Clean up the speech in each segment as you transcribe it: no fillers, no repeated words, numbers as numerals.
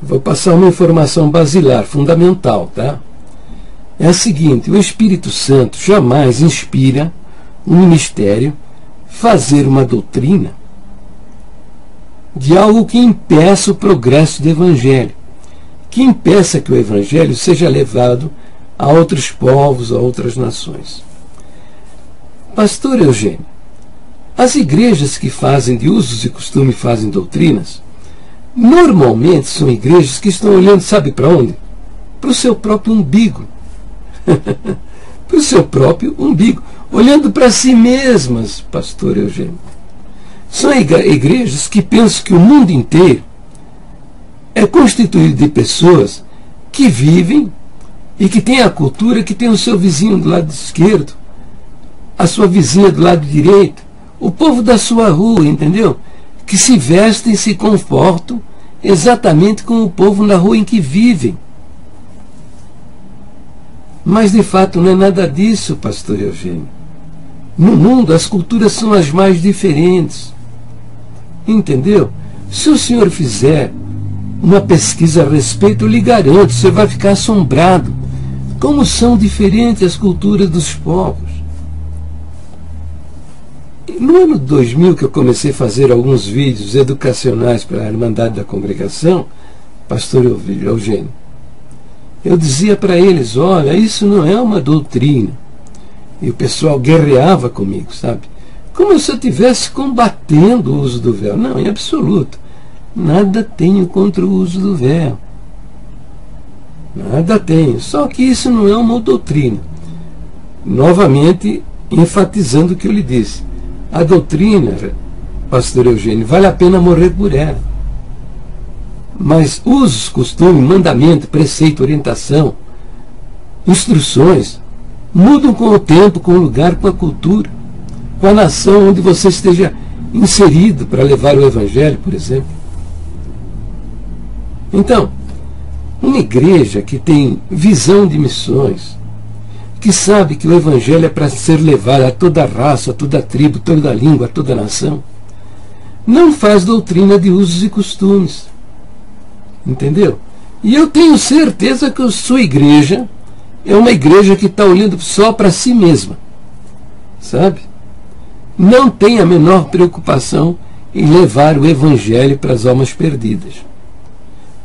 Vou passar uma informação basilar, fundamental, tá? É a seguinte: o Espírito Santo jamais inspira um ministério fazer uma doutrina de algo que impeça o progresso do Evangelho, que impeça que o Evangelho seja levado a outros povos, a outras nações. Pastor Eugênio, as igrejas que fazem de usos e costumes, fazem doutrinas, normalmente são igrejas que estão olhando, sabe para onde? Para o seu próprio umbigo. Para o seu próprio umbigo. Olhando para si mesmas, pastor Eugênio. São igrejas que pensam que o mundo inteiro é constituído de pessoas que vivem e que têm a cultura, que tem o seu vizinho do lado esquerdo, a sua vizinha do lado direito, o povo da sua rua, entendeu? Que se vestem e se comportam exatamente como o povo na rua em que vivem. Mas de fato não é nada disso, pastor Eugênio. No mundo as culturas são as mais diferentes. Entendeu? Se o senhor fizer uma pesquisa a respeito, eu lhe garanto, você vai ficar assombrado como são diferentes as culturas dos povos. No ano 2000, que eu comecei a fazer alguns vídeos educacionais para a Irmandade da Congregação, pastor Eugênio, eu dizia para eles: olha, isso não é uma doutrina. E o pessoal guerreava comigo, sabe? Como se eu estivesse combatendo o uso do véu. Não, em absoluto. Nada tenho contra o uso do véu. Nada tenho. Só que isso não é uma doutrina. Novamente, enfatizando o que eu lhe disse. A doutrina, pastor Eugênio, vale a pena morrer por ela. Mas usos, costumes, mandamento, preceito, orientação, instruções, mudam com o tempo, com o lugar, com a cultura, com a nação onde você esteja inserido para levar o Evangelho, por exemplo. Então, uma igreja que tem visão de missões, que sabe que o Evangelho é para ser levado a toda raça, a toda tribo, toda língua, a toda nação, não faz doutrina de usos e costumes. Entendeu? E eu tenho certeza que a sua igreja é uma igreja que está olhando só para si mesma. Sabe? Não tem a menor preocupação em levar o Evangelho para as almas perdidas.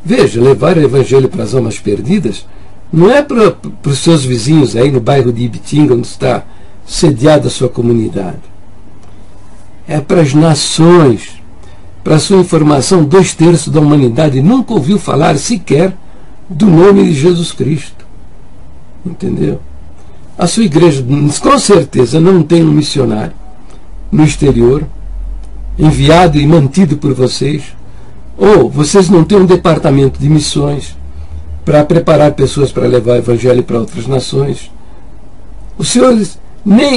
Veja, levar o Evangelho para as almas perdidas não é para os seus vizinhos aí no bairro de Ibitinga, onde está sediada a sua comunidade. É para as nações. Para sua informação, 2/3 da humanidade nunca ouviu falar sequer do nome de Jesus Cristo. Entendeu? A sua igreja, com certeza, não tem um missionário no exterior, enviado e mantido por vocês, ou vocês não têm um departamento de missões para preparar pessoas para levar o Evangelho para outras nações. Os senhores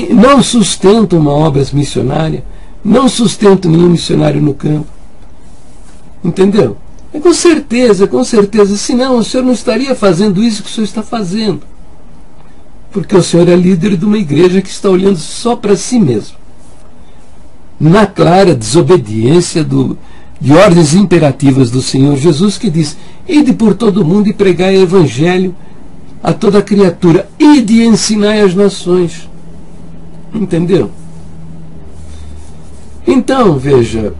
não sustentam uma obra missionária, não sustentam nenhum missionário no campo. Entendeu? É com certeza, senão o senhor não estaria fazendo isso que o senhor está fazendo. Porque o senhor é líder de uma igreja que está olhando só para si mesmo. Na clara desobediência de ordens imperativas do Senhor Jesus, que diz: ide por todo o mundo e pregai o Evangelho a toda criatura, ide e ensinai as nações. Entendeu? Então, veja,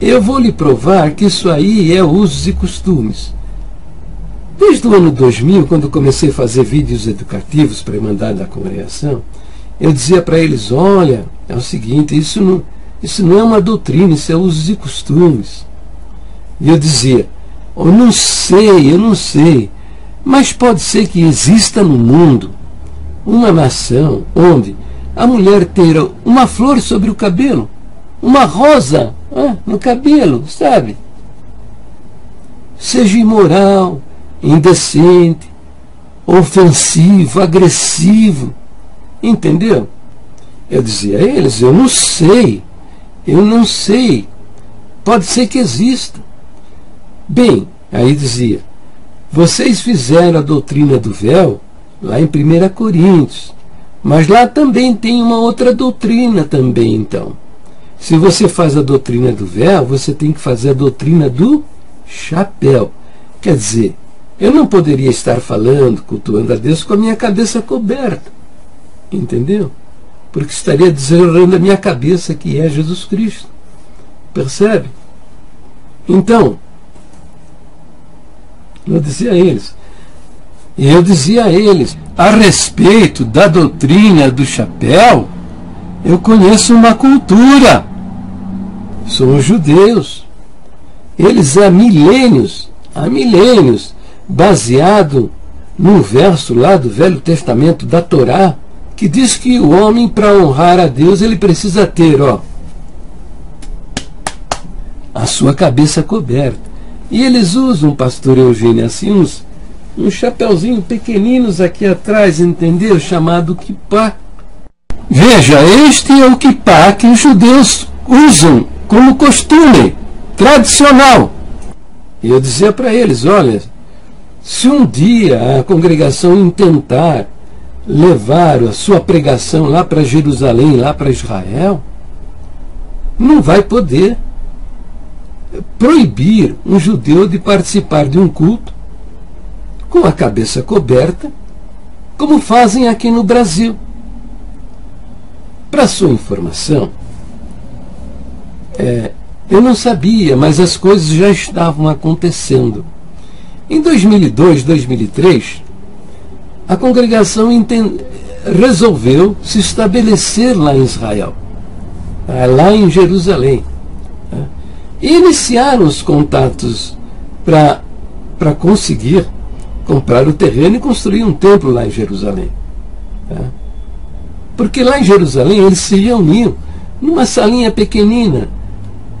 eu vou lhe provar que isso aí é usos e costumes. Desde o ano 2000, quando eu comecei a fazer vídeos educativos para a Irmandade da Congregação, eu dizia para eles: olha, é o seguinte, isso não é uma doutrina, isso é usos e costumes. E eu dizia: eu não sei, mas pode ser que exista no mundo uma nação onde a mulher tenha uma flor sobre o cabelo, uma rosa no cabelo, sabe? Seja imoral, indecente, ofensivo, agressivo. Entendeu? Eu dizia a eles: eu não sei. Pode ser que exista. Bem, aí dizia: vocês fizeram a doutrina do véu lá em 1 Coríntios, mas lá também tem uma outra doutrina também, então. Se você faz a doutrina do véu, você tem que fazer a doutrina do chapéu, Quer dizer, eu não poderia estar falando, cultuando a Deus com a minha cabeça coberta. Entendeu? Porque estaria desonrando a minha cabeça, que é Jesus Cristo. Percebe? Então, eu dizia a eles, a respeito da doutrina do chapéu, eu conheço uma cultura. São os judeus. Eles há milênios, baseado num verso lá do Velho Testamento da Torá, que diz que o homem, para honrar a Deus, ele precisa ter, a sua cabeça coberta. E eles usam, pastor Eugênio, assim uns chapeuzinho pequeninos aqui atrás, entendeu? Chamado kippá. Veja, este é o kippá que os judeus usam como costume tradicional. E eu dizia para eles, olha, se um dia a congregação intentar levar a sua pregação lá para Jerusalém, lá para Israel, não vai poder proibir um judeu de participar de um culto com a cabeça coberta, como fazem aqui no Brasil. Para sua informação, eu não sabia, mas as coisas já estavam acontecendo. Em 2002, 2003, a congregação resolveu se estabelecer lá em Israel, lá em Jerusalém. E iniciaram os contatos para conseguir comprar o terreno e construir um templo lá em Jerusalém. Porque lá em Jerusalém eles se reuniam numa salinha pequenina,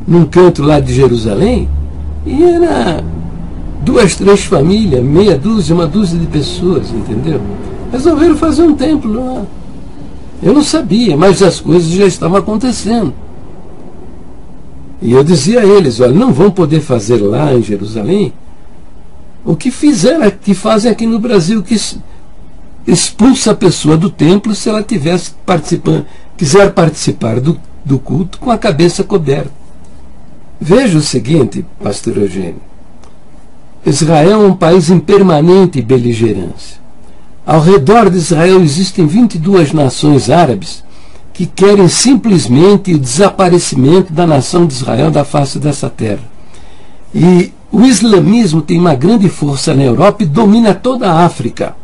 num canto lá de Jerusalém, e era 2, 3 famílias, meia dúzia, uma dúzia de pessoas, entendeu? Resolveram fazer um templo lá. Eu não sabia, mas as coisas já estavam acontecendo. E eu dizia a eles, olha, não vão poder fazer lá em Jerusalém o que fazem aqui no Brasil, que expulsa a pessoa do templo se ela quiser participar do culto com a cabeça coberta. Veja o seguinte, pastor Eugênio. Israel é um país em permanente beligerância. Ao redor de Israel existem 22 nações árabes que querem simplesmente o desaparecimento da nação de Israel da face dessa terra. E o islamismo tem uma grande força na Europa e domina toda a África.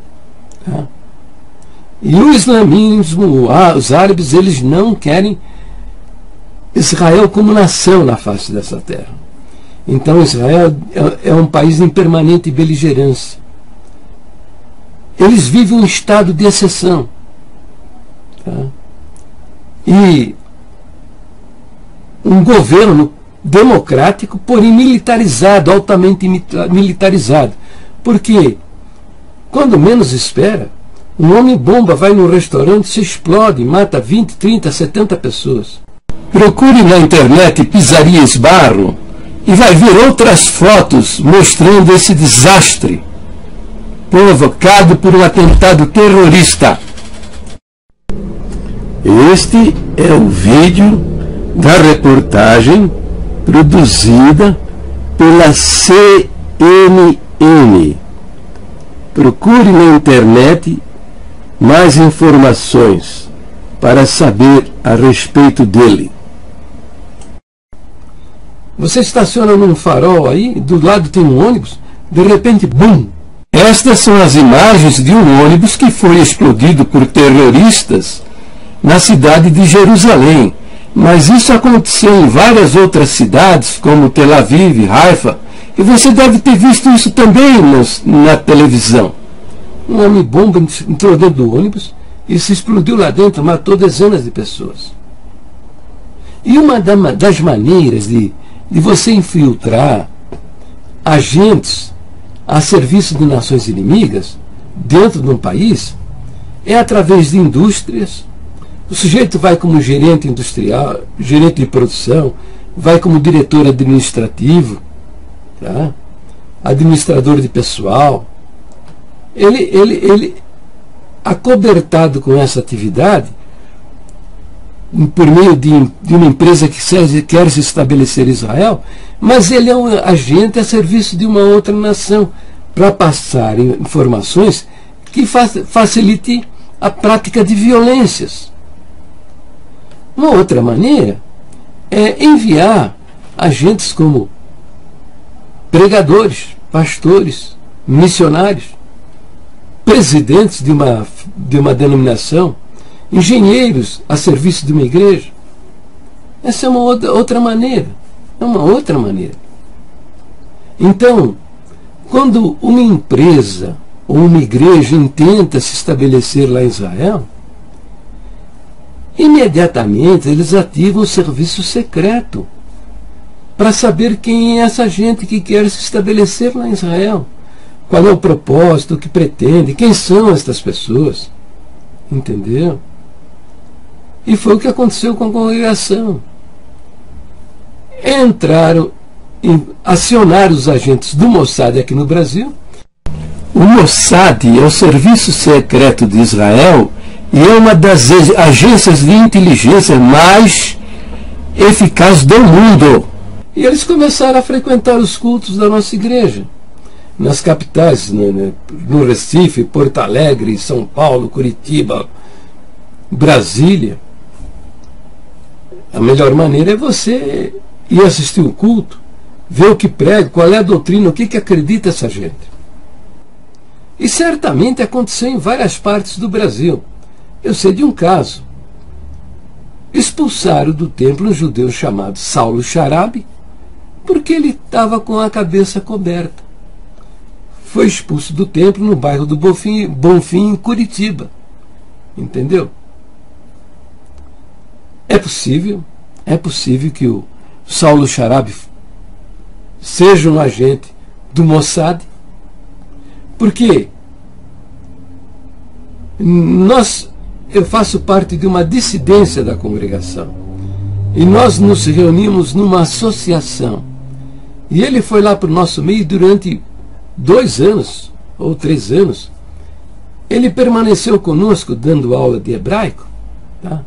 E o islamismo, os árabes, eles não querem Israel como nação na face dessa terra. Então Israel é um país em permanente beligerância. Eles vivem um estado de exceção. E um governo democrático, porém militarizado, altamente militarizado. Porque, quando menos espera, um homem-bomba vai num restaurante, se explode, mata 20, 30, 70 pessoas. Procure na internet Pizzaria Sbarro e vai ver outras fotos mostrando esse desastre provocado por um atentado terrorista. Este é o vídeo da reportagem produzida pela CNN. Procure na internet mais informações para saber a respeito dele. Você estaciona num farol aí, do lado tem um ônibus, de repente, bum! Estas são as imagens de um ônibus que foi explodido por terroristas na cidade de Jerusalém. Mas isso aconteceu em várias outras cidades, como Tel Aviv, Haifa, e você deve ter visto isso também na televisão. Um homem-bomba entrou dentro do ônibus e se explodiu lá dentro, matou dezenas de pessoas. E uma das maneiras de você infiltrar agentes a serviço de nações inimigas dentro de um país é através de indústrias. O sujeito vai como gerente industrial, gerente de produção, vai como diretor administrativo, administrador de pessoal. Ele, acobertado com essa atividade, por meio de uma empresa que quer se estabelecer em Israel, mas ele é um agente a serviço de uma outra nação, para passar informações que facilite a prática de violências. Uma outra maneira é enviar agentes como pregadores, pastores, missionários, presidentes de uma denominação, engenheiros a serviço de uma igreja. Essa é uma outra maneira. É uma outra maneira. Então, quando uma empresa ou uma igreja intenta se estabelecer lá em Israel, imediatamente eles ativam o serviço secreto para saber quem é essa gente que quer se estabelecer lá em Israel. Qual é o propósito, o que pretende, quem são estas pessoas. Entendeu? E foi o que aconteceu com a congregação. Acionaram os agentes do Mossad aqui no Brasil. O Mossad é o serviço secreto de Israel e é uma das agências de inteligência mais eficazes do mundo. E eles começaram a frequentar os cultos da nossa igreja, nas capitais, no Recife, Porto Alegre, São Paulo, Curitiba, Brasília. A melhor maneira é você ir assistir o culto, ver o que prega, qual é a doutrina, o que acredita essa gente. E certamente aconteceu em várias partes do Brasil. Eu sei de um caso. Expulsaram do templo um judeu chamado Saulo Sharabi, porque ele estava com a cabeça coberta. Foi expulso do templo no bairro do Bonfim, em Curitiba. Entendeu? É possível que o Saulo Sharabi seja um agente do Mossad, porque eu faço parte de uma dissidência da congregação e nós nos reunimos numa associação, e ele foi lá para o nosso meio durante 2 anos ou 3 anos. Ele permaneceu conosco dando aula de hebraico, tá?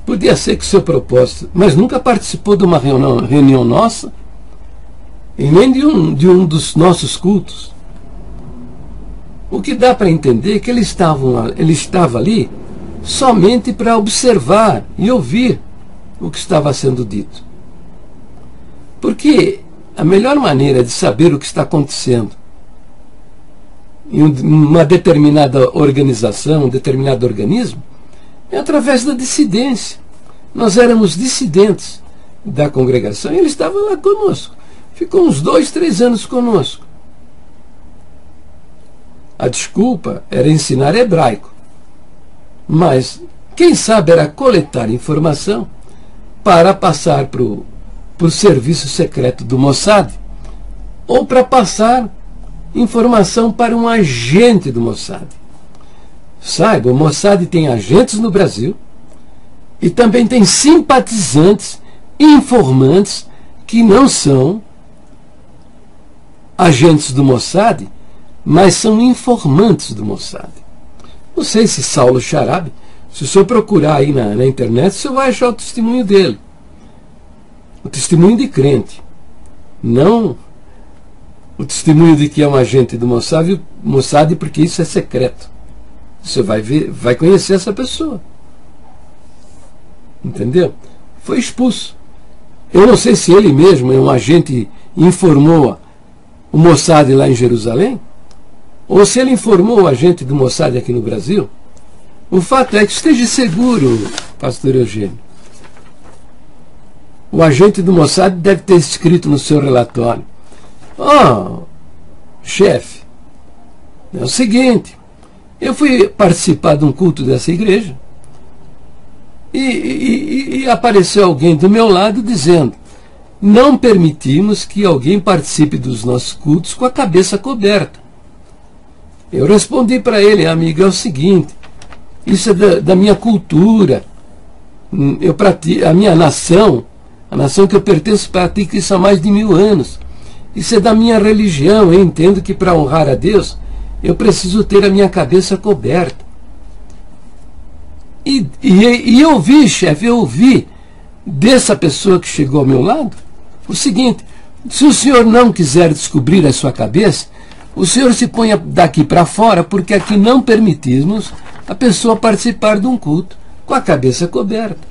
Podia ser que o seu propósito, mas nunca participou de uma reunião nossa e nem de um dos nossos cultos. O que dá para entender é que ele estava ali somente para observar e ouvir o que estava sendo dito. Porque a melhor maneira de saber o que está acontecendo em uma determinada organização, um determinado organismo, é através da dissidência. Nós éramos dissidentes da congregação e ele estava lá conosco. Ficou uns 2, 3 anos conosco. A desculpa era ensinar hebraico. Mas, quem sabe, era coletar informação para passar para o serviço secreto do Mossad, ou para passar informação para um agente do Mossad. Saiba, o Mossad tem agentes no Brasil e também tem simpatizantes e informantes que não são agentes do Mossad, mas são informantes do Mossad. Não sei se Saulo Sharabi, se o senhor procurar aí na internet, o senhor vai achar o testemunho dele. O testemunho de crente. Não o testemunho de que é um agente do Mossad, porque isso é secreto. Você vai ver, vai conhecer essa pessoa. Entendeu? Foi expulso. Eu não sei se ele mesmo é um agente e informou o Mossad lá em Jerusalém, ou se ele informou o agente do Mossad aqui no Brasil. O fato é que esteja seguro, pastor Eugênio. O agente do Mossad deve ter escrito no seu relatório: chefe, é o seguinte, eu fui participar de um culto dessa igreja e apareceu alguém do meu lado dizendo: não permitimos que alguém participe dos nossos cultos com a cabeça coberta. Eu respondi para ele: amigo, é o seguinte, isso é da minha cultura, a minha nação, a nação que eu pertenço, pratica isso há mais de 1000 anos. Isso é da minha religião. Eu entendo que para honrar a Deus eu preciso ter a minha cabeça coberta. E eu vi, chefe, eu ouvi dessa pessoa que chegou ao meu lado o seguinte: se o senhor não quiser descobrir a sua cabeça, o senhor se ponha daqui para fora, porque aqui não permitimos a pessoa participar de um culto com a cabeça coberta.